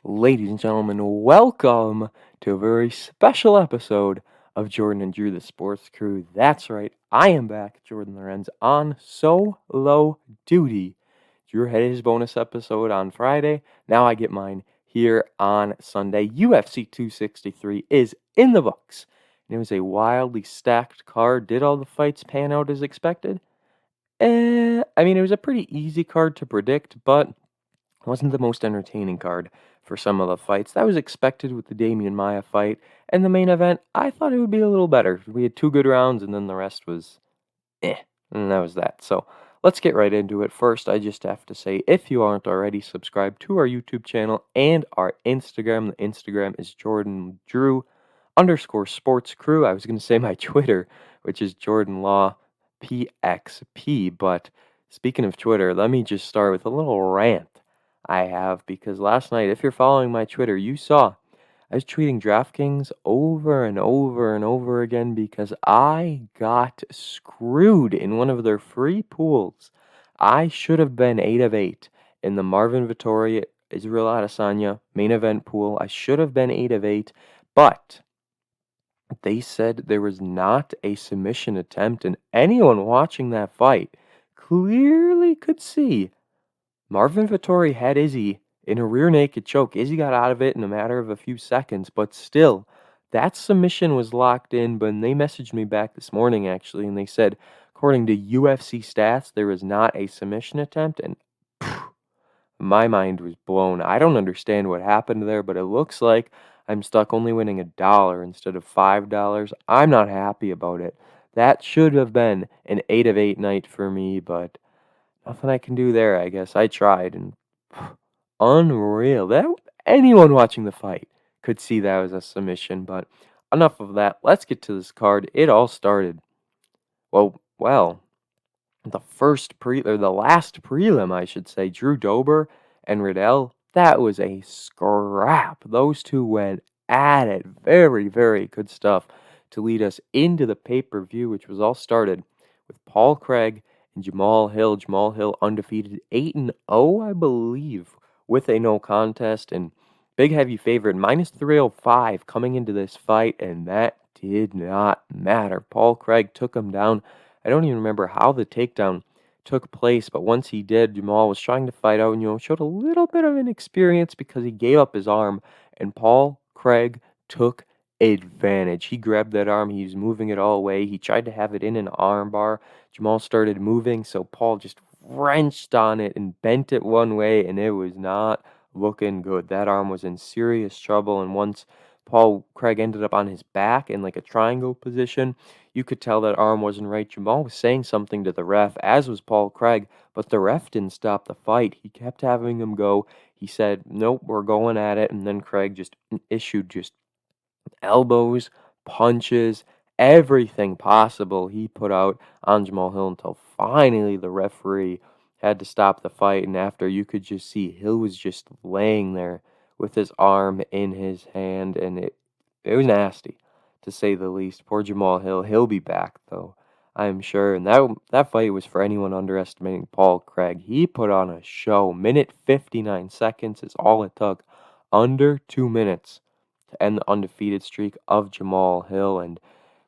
Ladies and gentlemen, welcome to a very special episode of Jordan and Drew, the Sports Crew. That's right, I am back, Jordon Lawrenz, on solo duty. Drew had his bonus episode on Friday. Now I get mine here on Sunday. UFC 263 is in the books. And it was a wildly stacked card. Did all the fights pan out as expected? It was a pretty easy card to predict, but wasn't the most entertaining card for some of the fights. That was expected with the Damian Maia fight. And the main event, I thought it would be a little better. We had 2 good rounds, and then the rest was eh. And that was that. So let's get right into it. First, I just have to say, if you aren't already subscribed to our YouTube channel and our Instagram, the Instagram is Jordan Drew _ sports crew. I was going to say my Twitter, which is Jordan Law PXP. But speaking of Twitter, let me just start with a little rant I have, because last night, if you're following my Twitter, you saw I was tweeting DraftKings over and over and over again because I got screwed in one of their free pools. I should have been 8 of 8 in the Marvin Vettori Israel Adesanya main event pool. I should have been 8 of 8, but they said there was not a submission attempt, and anyone watching that fight clearly could see Marvin Vettori had Izzy in a rear naked choke. Izzy got out of it in a matter of a few seconds, but still, that submission was locked in. But they messaged me back this morning, actually, and they said, according to UFC stats, there was not a submission attempt, and my mind was blown. I don't understand what happened there, but it looks like I'm stuck only winning $1 instead of $5. I'm not happy about it. That should have been an 8 of 8 night for me, but nothing I can do there, I guess. I tried, and unreal. That anyone watching the fight could see that was a submission, but enough of that. Let's get to this card. It all started. Well, the last prelim, I should say, Drew Dober and Riddell, that was a scrap. Those two went at it. Very, very good stuff to lead us into the pay-per-view, which was all started with Paul Craig and Jamal Hill. Jamal Hill undefeated 8-0, I believe, with a no contest, and big heavy favorite, -305 coming into this fight, and that did not matter. Paul Craig took him down. I don't even remember how the takedown took place, but once he did, Jamal was trying to fight out and, showed a little bit of inexperience because he gave up his arm, and Paul Craig took advantage. He grabbed that arm, he was moving it all away. He tried to have it in an arm bar. Jamal started moving, so Paul just wrenched on it and bent it one way, and it was not looking good. That arm was in serious trouble, and once Paul Craig ended up on his back in like a triangle position, you could tell that arm wasn't right. Jamal was saying something to the ref, as was Paul Craig, but the ref didn't stop the fight. He kept having him go. He said, nope, we're going at it, and then Craig just issued just elbows, punches, everything possible he put out on Jamal Hill until finally the referee had to stop the fight. And after, you could just see Hill was just laying there with his arm in his hand, and it was nasty, to say the least. Poor Jamal Hill. He'll be back, though, I'm sure. And that fight was for anyone underestimating Paul Craig. He put on a show. Minute 59 seconds is all it took. Under 2 minutes to end the undefeated streak of Jamal Hill. And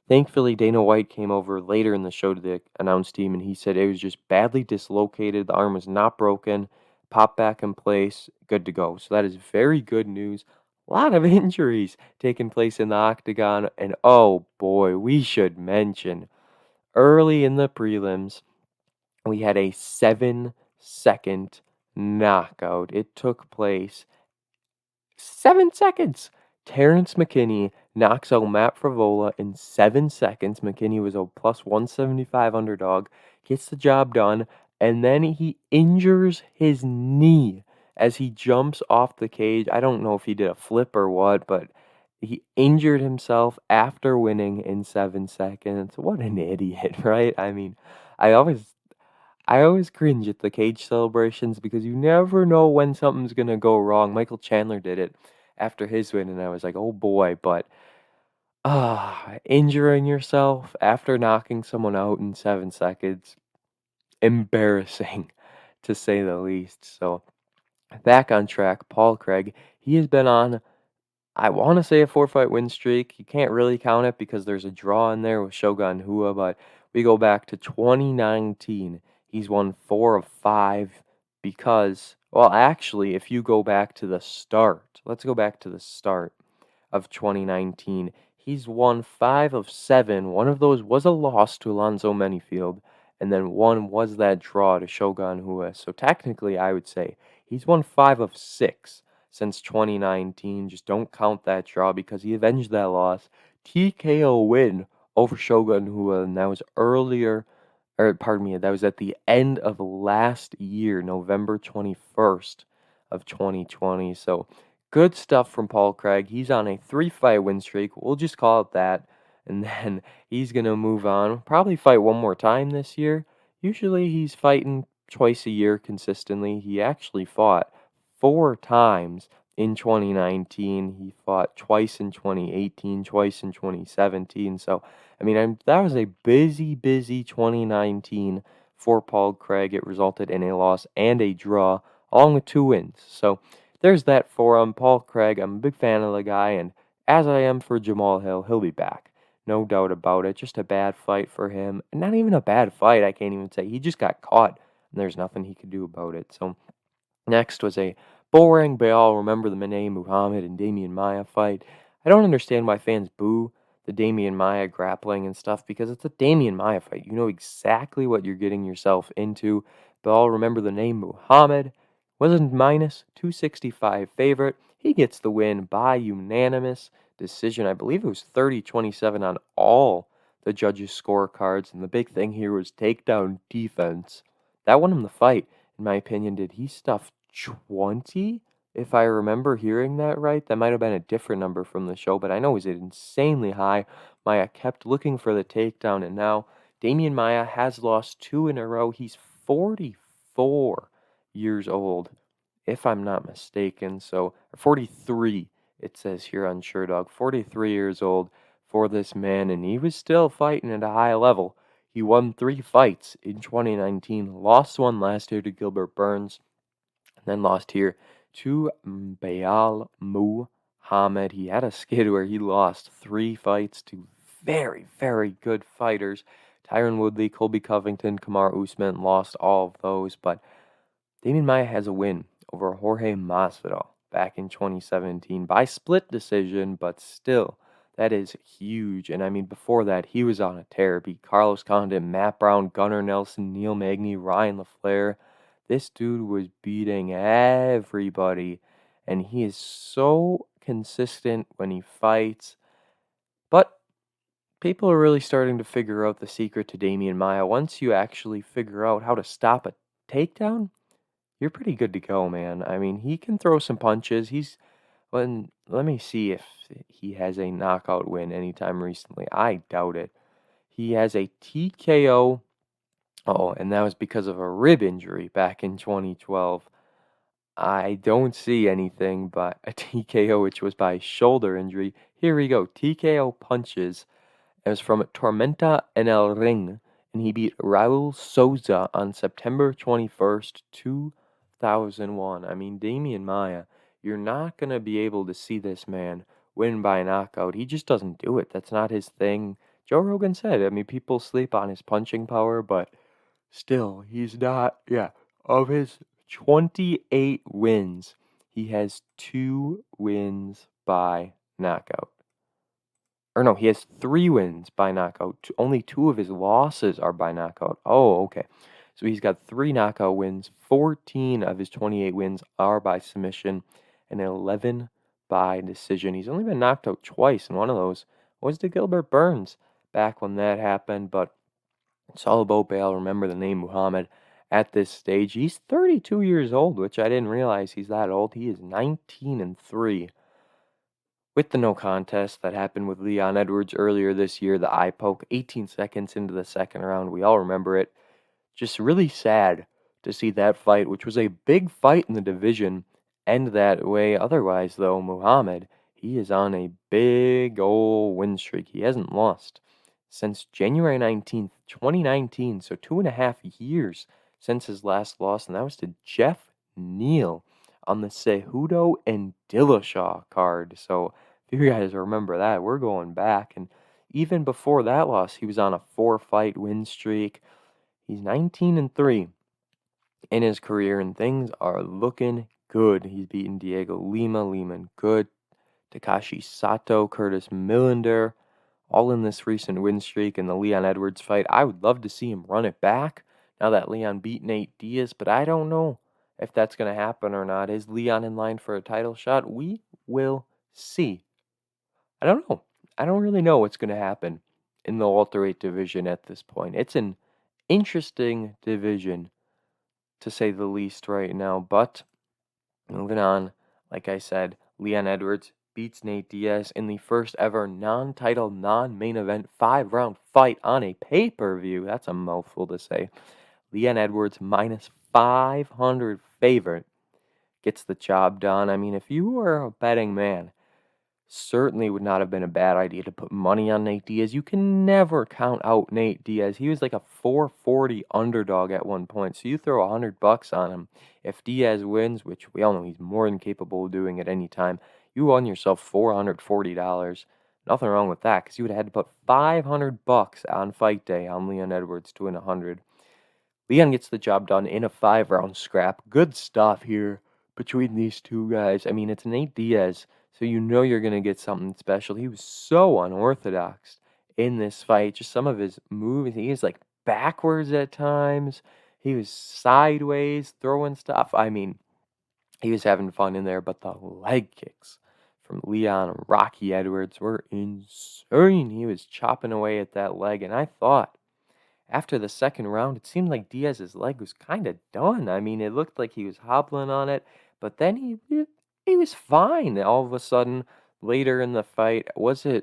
thankfully, Dana White came over later in the show to the announce team, and he said it was just badly dislocated. The arm was not broken, popped back in place, good to go. So that is very good news. A lot of injuries taking place in the octagon, and oh boy, we should mention early in the prelims, we had a 7-second knockout. It took place 7 seconds. Terrence McKinney knocks out Matt Frevola in 7 seconds. McKinney was a plus 175 underdog, gets the job done, and then he injures his knee as he jumps off the cage. I don't know if he did a flip or what, but he injured himself after winning in 7 seconds. What an idiot, right? I always cringe at the cage celebrations because you never know when something's gonna go wrong. Michael Chandler did it after his win, and I was like, oh boy, but injuring yourself after knocking someone out in 7 seconds, embarrassing to say the least. So back on track, Paul Craig, He has been on, I wanna say, a four-fight win streak. You can't really count it because there's a draw in there with Shogun Rua, but we go back to 2019. He's won 4 of 5 because, well, actually, if you go back to the start, let's go back to the start of 2019. He's won 5 of 7. One of those was a loss to Alonzo Menifield, and then one was that draw to Shogun Rua. So technically, I would say he's won 5 of 6 since 2019. Just don't count that draw because he avenged that loss. TKO win over Shogun Rua, and that was earlier, or pardon me, that was at the end of last year, November 21st of 2020. So good stuff from Paul Craig. He's on a 3-fight win streak. We'll just call it that. And then he's going to move on. Probably fight one more time this year. Usually he's fighting twice a year consistently. He actually fought 4 times in 2019. He fought twice in 2018, twice in 2017. So, I mean, that was a busy 2019 for Paul Craig. It resulted in a loss and a draw, along with 2 wins. So, there's that for him. Paul Craig, I'm a big fan of the guy, and as I am for Jamal Hill, he'll be back. No doubt about it. Just a bad fight for him. Not even a bad fight, I can't even say. He just got caught, and there's nothing he could do about it. So, next was a boring, but all remember the Mane Muhammad and Damian Maia fight. I don't understand why fans boo the Damian Maia grappling and stuff because it's a Damian Maia fight. You know exactly what you're getting yourself into. But all remember the name Muhammad was a minus 265 favorite. He gets the win by unanimous decision. I believe it was 30-27 on all the judges' scorecards. And the big thing here was takedown defense. That won him the fight, in my opinion. Did he stuff 20? If I remember hearing that right, that might have been a different number from the show, but I know it was insanely high. Maia kept looking for the takedown, and now Damian Maia has lost 2 in a row. He's 44 years old, if I'm not mistaken. So, 43, it says here on SureDog. 43 years old for this man, and he was still fighting at a high level. He won 3 fights in 2019, lost 1 last year to Gilbert Burns, and then lost here to Bayal Muhammad. He had a skid where he lost 3 fights to very good fighters. Tyron Woodley, Colby Covington, Kamaru Usman lost all of those, but Damian Maia has a win over Jorge Masvidal back in 2017 by split decision, but still, that is huge. And I mean, before that, he was on a tear. Beat Carlos Condit, Matt Brown, Gunnar Nelson, Neil Magny, Ryan LaFleur. This dude was beating everybody, and he is so consistent when he fights. But people are really starting to figure out the secret to Damian Maia. Once you actually figure out how to stop a takedown, you're pretty good to go, man. I mean, he can throw some punches. Let me see if he has a knockout win anytime recently. I doubt it. He has a TKO. Oh, and that was because of a rib injury back in 2012. I don't see anything but a TKO, which was by shoulder injury. Here we go. TKO punches. It was from Tormenta en el Ring, and he beat Raul Souza on September 21st, 2001. I mean, Damian Maia, you're not going to be able to see this man win by knockout. He just doesn't do it. That's not his thing. Joe Rogan said, I mean, people sleep on his punching power, but still, he's not, of his 28 wins, he has 2 wins by knockout. Or no, he has 3 wins by knockout. Only 2 of his losses are by knockout. Oh, okay. So he's got 3 knockout wins. 14 of his 28 wins are by submission, and 11 by decision. He's only been knocked out twice, and one of those was to Gilbert Burns back when that happened. But it's all about Bale. Remember the name Muhammad at this stage. He's 32 years old, which I didn't realize he's that old. He is 19-3. With the no contest that happened with Leon Edwards earlier this year, the eye poke, 18 seconds into the second round. We all remember it. Just really sad to see that fight, which was a big fight in the division, end that way. Otherwise, though, Muhammad, he is on a big ol' win streak. He hasn't lost since January 19th, 2019, so 2.5 years since his last loss, and that was to Jeff Neal on the Cejudo and Dillashaw card. So if you guys remember that, we're going back. And even before that loss, he was on a 4-fight win streak. He's 19-3 in his career, and things are looking good. He's beaten Diego Lima, Lehman Good, Takashi Sato, Curtis Millender, all in this recent win streak in the Leon Edwards fight. I would love to see him run it back now that Leon beat Nate Diaz, but I don't know if that's going to happen or not. Is Leon in line for a title shot? We will see. I don't know. I don't really know what's going to happen in the welterweight division at this point. It's an interesting division, to say the least, right now. But moving on, like I said, Leon Edwards beats Nate Diaz in the first ever non-title, non-main event 5-round fight on a pay-per-view. That's a mouthful to say. Leon Edwards minus 500 favorite gets the job done. I mean, if you were a betting man, certainly would not have been a bad idea to put money on Nate Diaz. You can never count out Nate Diaz. He was like a 440 underdog at one point. So you throw $100 on him. If Diaz wins, which we all know he's more than capable of doing at any time, you won yourself $440. Nothing wrong with that, because you would have had to put $500 on fight day on Leon Edwards to win 100. Leon gets the job done in a 5-round scrap. Good stuff here between these two guys. I mean, it's Nate Diaz, so you know you're going to get something special. He was so unorthodox in this fight. Just some of his moves. He was like backwards at times. He was sideways throwing stuff. I mean, he was having fun in there, but the leg kicks from Leon and Rocky Edwards were insane. He was chopping away at that leg, and I thought after the second round, it seemed like Diaz's leg was kind of done. I mean, it looked like he was hobbling on it, but then he was fine. All of a sudden, later in the fight, I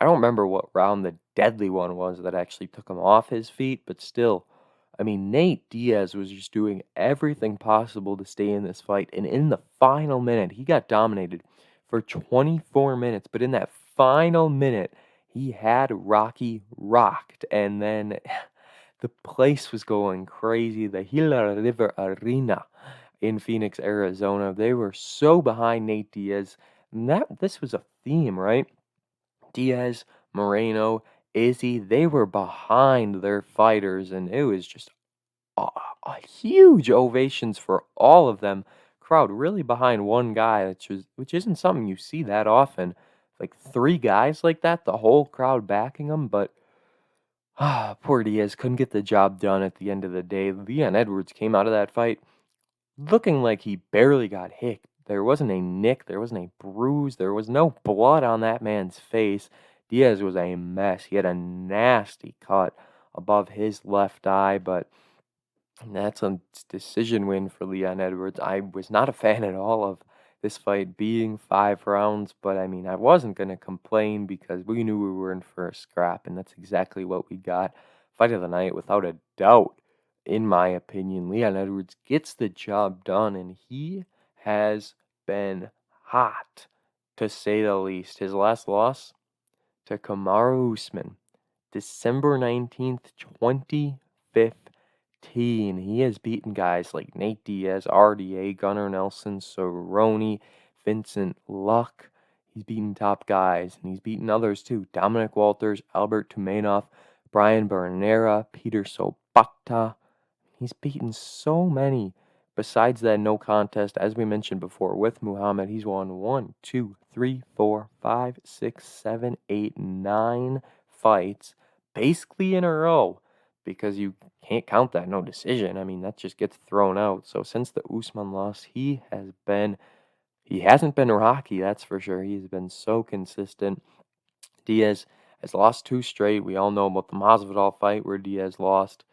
don't remember what round the deadly one was that actually took him off his feet, but still, I mean, Nate Diaz was just doing everything possible to stay in this fight, and in the final minute, he got dominated for 24 minutes, but in that final minute, he had Rocky rocked, and then the place was going crazy. The Gila River Arena in Phoenix, Arizona. They were so behind Nate Diaz. And this was a theme, right? Diaz, Moreno, Izzy, they were behind their fighters, and it was just a huge ovations for all of them. Crowd really behind one guy, which isn't something you see that often. Like 3 guys like that, the whole crowd backing them, but poor Diaz couldn't get the job done at the end of the day. Leon Edwards came out of that fight looking like he barely got hit. There wasn't a nick, there wasn't a bruise, there was no blood on that man's face. Diaz was a mess. He had a nasty cut above his left eye, but that's a decision win for Leon Edwards. I was not a fan at all of this fight being 5 rounds, but I mean, I wasn't going to complain because we knew we were in for a scrap, and that's exactly what we got. Fight of the night, without a doubt, in my opinion. Leon Edwards gets the job done, and he has been hot, to say the least. His last loss to Kamaru Usman, December 19th, 2015. He has beaten guys like Nate Diaz, RDA, Gunnar Nelson, Cerrone, Vincent Luck. He's beaten top guys, and he's beaten others too. Dominic Walters, Albert Tumenov, Brian Bernera, Peter Sobota. He's beaten so many. Besides that no contest, as we mentioned before, with Muhammad, he's won 1, 2, 3, 4, 5, 6, 7, 8, 9 fights, basically in a row, because you can't count that no decision. I mean, that just gets thrown out. So since the Usman loss, he hasn't been rocky, that's for sure. He's been so consistent. Diaz has lost 2 straight. We all know about the Masvidal fight where Diaz lost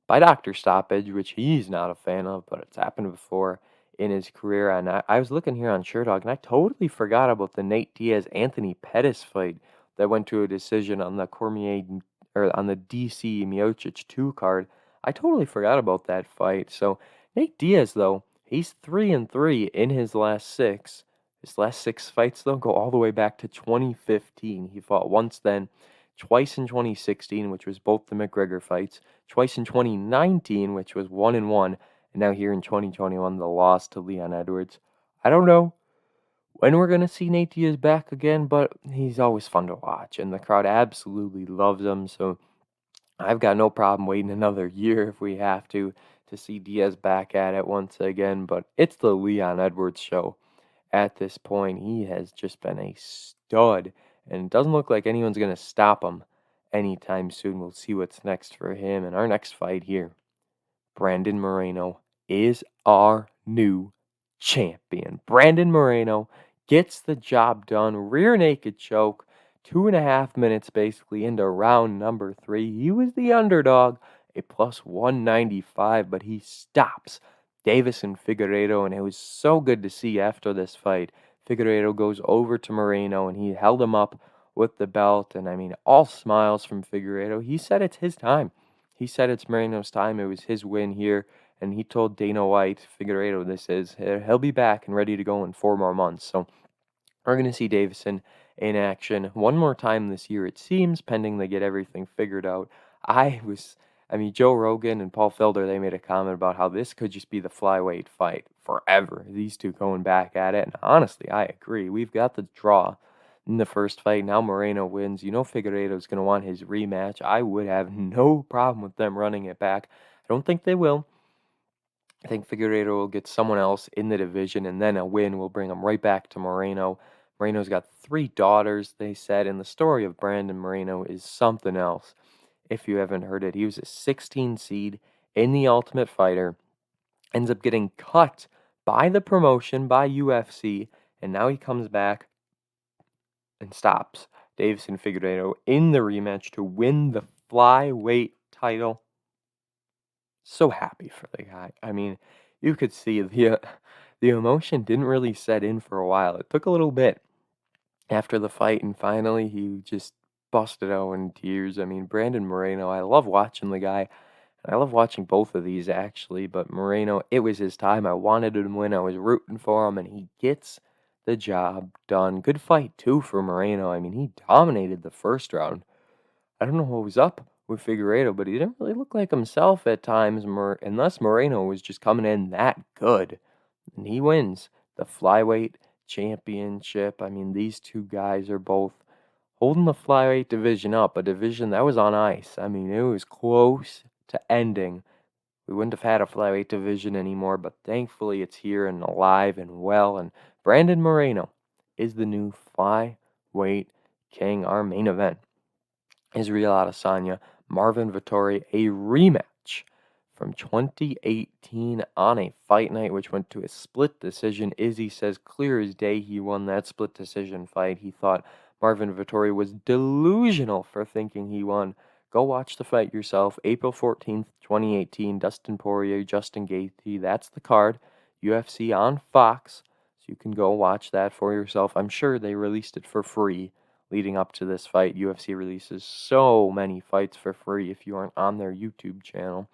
by doctor stoppage, which he's not a fan of, but it's happened before in his career. And I was looking here on SureDog, and I totally forgot about the Nate Diaz Anthony Pettis fight that went to a decision on the Cormier or on the DC Miocic 2 card. I totally forgot about that fight. So Nate Diaz, though, he's 3-3 in his last 6. His last 6 fights, though, go all the way back to 2015. He fought once then, twice in 2016, which was both the McGregor fights, twice in 2019, which was 1-1, and now here in 2021, the loss to Leon Edwards. I don't know when we're gonna see Nate Diaz back again, but he's always fun to watch, and the crowd absolutely loves him. So I've got no problem waiting another year if we have to see Diaz back at it once again. But it's the Leon Edwards show at this point. He has just been a stud, and it doesn't look like anyone's gonna stop him anytime soon. We'll see what's next for him in our next fight here. Brandon Moreno is our new champion. Brandon Moreno gets the job done. Rear naked choke. 2.5 minutes basically into round number 3. He was the underdog, a plus 195, but he stops Davison Figueiredo, and it was so good to see after this fight. Figueiredo goes over to Moreno, and he held him up with the belt, and I mean, all smiles from Figueiredo. He said it's his time. He said it's Moreno's time. It was his win here, and he told Dana White, Figueiredo, this is, he'll be back and ready to go in 4 more months. So we're going to see Davison in action one more time this year, it seems, pending they get everything figured out. Joe Rogan and Paul Felder, they made a comment about how this could just be the flyweight fight forever. These two going back at it, and honestly, I agree. We've got the draw in the first fight. Now Moreno wins. You know Figueiredo's going to want his rematch. I would have no problem with them running it back. I don't think they will. I think Figueiredo will get someone else in the division, and then a win will bring him right back to Moreno. Moreno's got 3 daughters, they said, and the story of Brandon Moreno is something else. If you haven't heard it, he was a 16 seed in the Ultimate Fighter, ends up getting cut by the promotion, by UFC, and now he comes back and stops Davison Figueiredo in the rematch to win the flyweight title. So happy for the guy. I mean, you could see the emotion didn't really set in for a while. It took a little bit after the fight, and finally he just busted out in tears. I mean, Brandon Moreno, I love watching the guy. I love watching both of these actually, but Moreno, it was his time. I wanted him to win. I was rooting for him, and he gets the job done. Good fight too for Moreno. I mean, he dominated the first round. I don't know what was up with Figueiredo, but he didn't really look like himself at times, unless Moreno was just coming in that good. And he wins the flyweight championship. I mean, these two guys are both holding the flyweight division up, a division that was on ice. I mean, it was close to ending. We wouldn't have had a flyweight division anymore, but thankfully it's here and alive and well. And Brandon Moreno is the new flyweight king. Our main event, Israel Adesanya, Marvin Vettori, a rematch from 2018 on a fight night, which went to a split decision. Izzy says clear as day he won that split decision fight. He thought Marvin Vettori was delusional for thinking he won. Go watch the fight yourself. April 14th, 2018, Dustin Poirier, Justin Gaethje. That's the card. UFC on Fox. So you can go watch that for yourself. I'm sure they released it for free leading up to this fight. UFC releases so many fights for free if you aren't on their YouTube channel.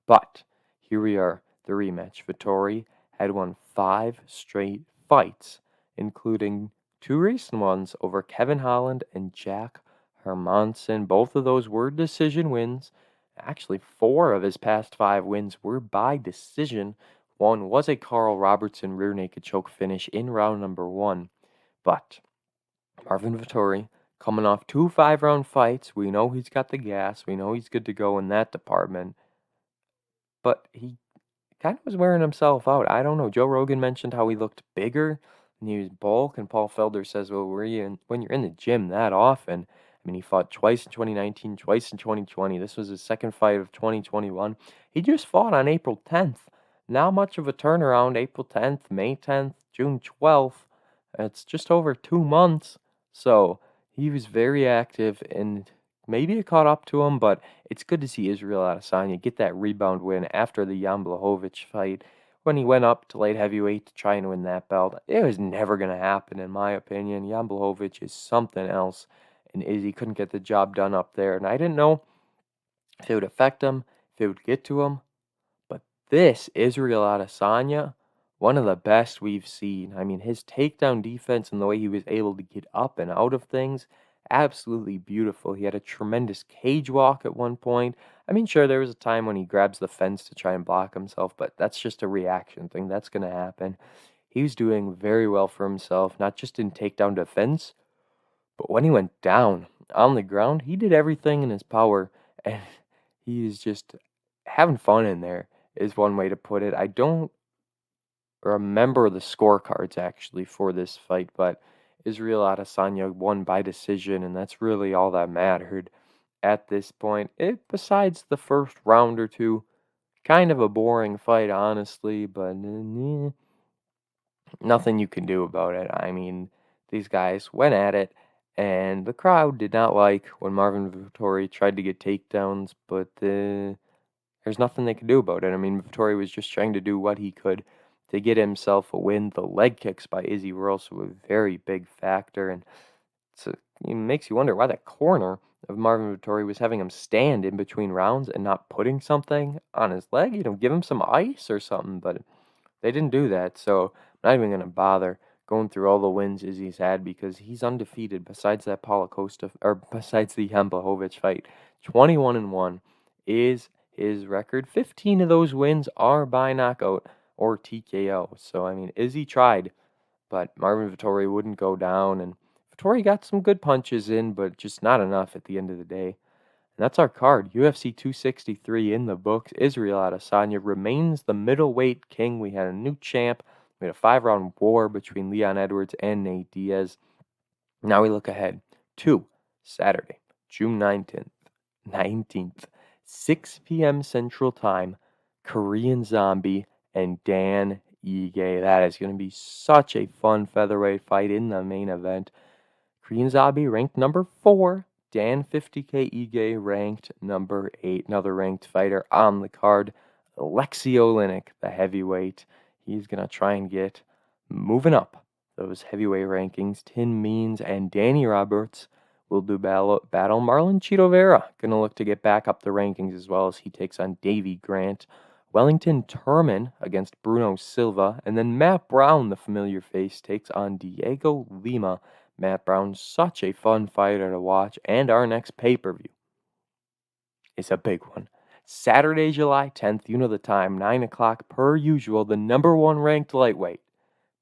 But here we are, the rematch. Vettori had won 5 straight fights, including 2 recent ones over Kevin Holland and Jack Hermanson. Both of those were decision wins. Actually, 4 of his past 5 wins were by decision. One was a Carl Robertson rear naked choke finish in round number 1. But Marvin Vettori, coming off 2 5-round fights, we know he's got the gas. We know he's good to go in that department. But he kind of was wearing himself out. I don't know. Joe Rogan mentioned how he looked bigger and he was bulk, and Paul Felder says, well, when you're in the gym that often, I mean, he fought twice in 2019, twice in 2020. This was his second fight of 2021. He just fought on April 10th. Not much of a turnaround. April 10th, May 10th, June 12th. It's just over 2 months. So he was very active, and maybe it caught up to him, but it's good to see Israel Adesanya get that rebound win after the Jan Blachowicz fight when he went up to light heavyweight to try and win that belt. It was never going to happen, in my opinion. Jan Blachowicz is something else, and Izzy couldn't get the job done up there. And I didn't know if it would affect him, if it would get to him, but this Israel Adesanya, one of the best we've seen. I mean, his takedown defense and the way he was able to get up and out of things absolutely beautiful. He had a tremendous cage walk at one point. I mean, sure, there was a time when he grabs the fence to try and block himself, but that's just a reaction thing. That's going to happen. He was doing very well for himself, not just in takedown defense, but when he went down on the ground, he did everything in his power, and he is just having fun in there, is one way to put it. I don't remember the scorecards actually for this fight, but Israel Adesanya won by decision, and that's really all that mattered at this point. Besides the first round or two, kind of a boring fight, honestly, but nothing you can do about it. I mean, these guys went at it, and the crowd did not like when Marvin Vettori tried to get takedowns, but there's nothing they could do about it. I mean, Vettori was just trying to do what he could to get himself a win. The leg kicks by Izzy were also a very big factor, and it makes you wonder why that corner of Marvin Vettori was having him stand in between rounds and not putting something on his leg. Give him some ice or something, but they didn't do that, so I'm not even going to bother going through all the wins Izzy's had because he's undefeated besides that Paulo Costa, or besides the Jan Blachowicz fight. 21-1 is his record. 15 of those wins are by knockout or TKO. So, I mean, Izzy tried, but Marvin Vettori wouldn't go down, and Vettori got some good punches in, but just not enough at the end of the day. And that's our card. UFC 263 in the books. Israel Adesanya remains the middleweight king. We had a new champ. We had a 5-round war between Leon Edwards and Nate Diaz. Now we look ahead to Saturday, June 19th, 6 p.m. Central Time, Korean Zombie and Dan Ige. That is going to be such a fun featherweight fight in the main event. Korean Zombie ranked number 4. Dan 50K Ige ranked number 8. Another ranked fighter on the card. Alexei Oleinik, the heavyweight. He's going to try and get moving up those heavyweight rankings. Tim Means and Danny Roberts will do battle. Marlon Chito Vera going to look to get back up the rankings as well as he takes on Davey Grant. Wellington Turman against Bruno Silva. And then Matt Brown, the familiar face, takes on Diego Lima. Matt Brown's such a fun fighter to watch, and our next pay-per-view is a big one. Saturday, July 10th, you know the time, 9 o'clock per usual, the number 1 ranked lightweight,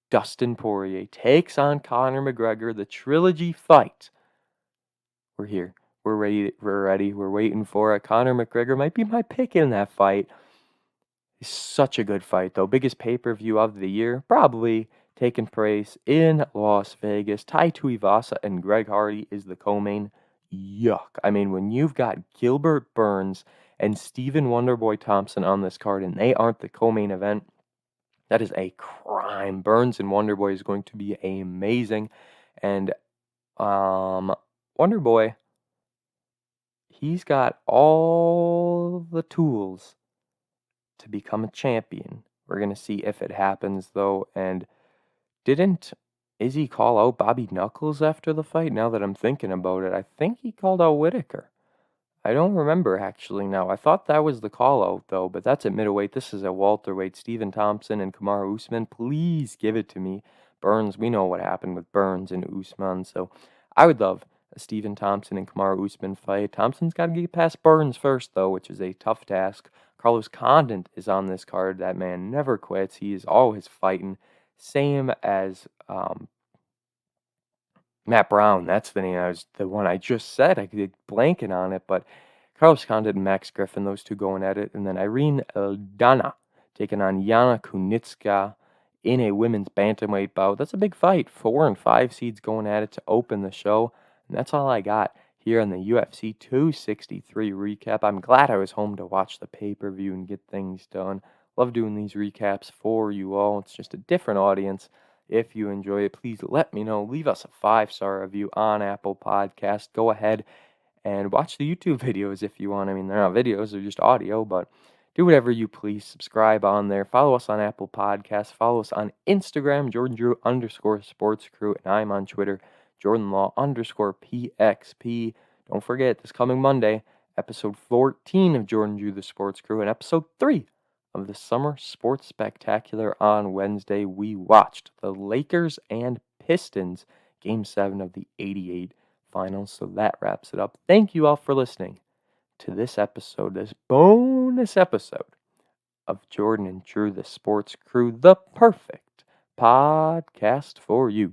Dustin Poirier, takes on Conor McGregor, the trilogy fight. We're here. We're ready. We're waiting for it. Conor McGregor might be my pick in that fight. It's such a good fight, though. Biggest pay-per-view of the year, probably. Taking place in Las Vegas. Tai Tuivasa and Greg Hardy is the co-main. Yuck. I mean, when you've got Gilbert Burns and Stephen Wonderboy Thompson on this card and they aren't the co-main event, that is a crime. Burns and Wonderboy is going to be amazing. And Wonderboy, he's got all the tools to become a champion. We're going to see if it happens, though, and didn't Izzy call out Bobby Knuckles after the fight? Now that I'm thinking about it, I think he called out Whitaker. I don't remember actually now. I thought that was the call out though, but that's at middleweight. This is at welterweight. Stephen Thompson and Kamaru Usman, please give it to me. Burns, we know what happened with Burns and Usman, so I would love a Stephen Thompson and Kamaru Usman fight. Thompson's got to get past Burns first though, which is a tough task. Carlos Condit is on this card. That man never quits. He is always fighting. Same as Matt Brown. That's the name. The one I just said. I get blanking on it, but Carlos Condit and Max Griffin, those two going at it. And then Irene Aldana taking on Yana Kunitska in a women's bantamweight bout. That's a big fight. 4 and 5 seeds going at it to open the show. And that's all I got here on the UFC 263 recap. I'm glad I was home to watch the pay-per-view and get things done. Love doing these recaps for you all. It's just a different audience. If you enjoy it, please let me know. Leave us a 5-star review on Apple Podcast. Go ahead and watch the YouTube videos if you want. I mean, they're not videos, they're just audio, but do whatever you please. Subscribe on there. Follow us on Apple Podcasts. Follow us on Instagram, @JordanDrew_SportsCrew, and I'm on Twitter, JordanLaw_PXP. Don't forget, this coming Monday, episode 14 of Jordan Drew, the Sports Crew, and episode 3 of the Summer Sports Spectacular on Wednesday. We watched the Lakers and Pistons Game 7 of the 88 finals, so that wraps it up. Thank you all for listening to this episode, this bonus episode of Jordan and Drew, the Sports Crew, the perfect podcast for you.